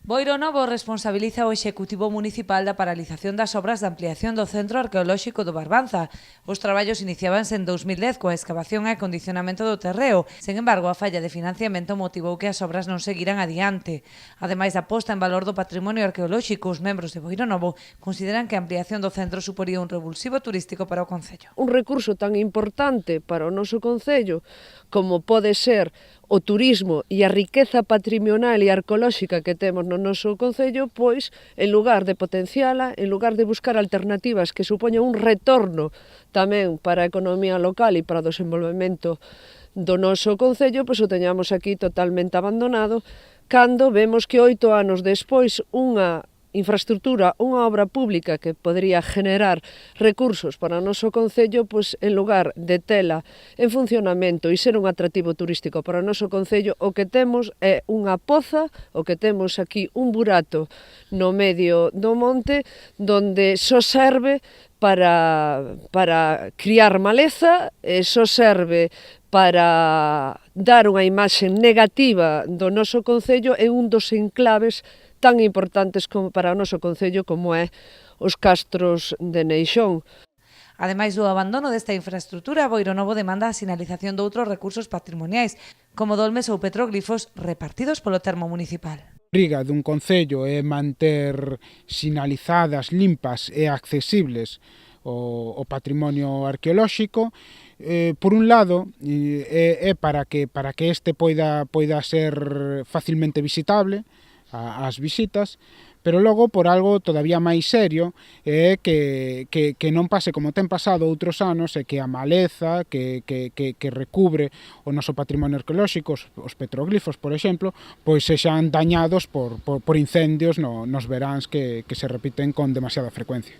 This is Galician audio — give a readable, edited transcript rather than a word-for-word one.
Boiro Novo responsabiliza o Executivo Municipal da paralización das obras de ampliación do Centro Arqueolóxico do Barbanza. Os traballos iniciábanse en 2010 coa excavación e acondicionamento do terreo. Sen embargo, a falla de financiamento motivou que as obras non seguiran adiante. Ademais da posta en valor do patrimonio arqueolóxico, os membros de Boiro Novo consideran que a ampliación do centro suporía un revulsivo turístico para o concello. Un recurso tan importante para o noso concello como pode ser o turismo e a riqueza patrimonial e arqueolóxica que temos no noso concello, pois, en lugar de potenciala, en lugar de buscar alternativas que supoñan un retorno tamén para a economía local e para o desenvolvemento do noso concello, pois o teñamos aquí totalmente abandonado, cando vemos que 8 anos despois unha infraestructura, unha obra pública que podría generar recursos para o noso concello, pois en lugar de tela en funcionamento e ser un atractivo turístico para o noso concello, o que temos é unha poza, o que temos aquí un burato no medio do monte, donde só serve para criar maleza, só serve para dar unha imaxe negativa do noso concello e un dos enclaves tan importantes como para o noso concello como é os castros de Neixón. Ademais do abandono desta infraestrutura, Boiro Novo demanda a sinalización de outros recursos patrimoniais, como dolmes ou petróglifos repartidos polo termo municipal. A obriga dun concello é manter sinalizadas, limpas e accesibles o patrimonio arqueolóxico. Por un lado, é para que este poida ser facilmente visitable as visitas, pero logo por algo todavía máis serio é que non pase como ten pasado outros anos e que a maleza que recubre o noso patrimonio arqueolóxico, os petroglifos, por exemplo, pois sexan dañados por incendios nos veráns que se repiten con demasiada frecuencia.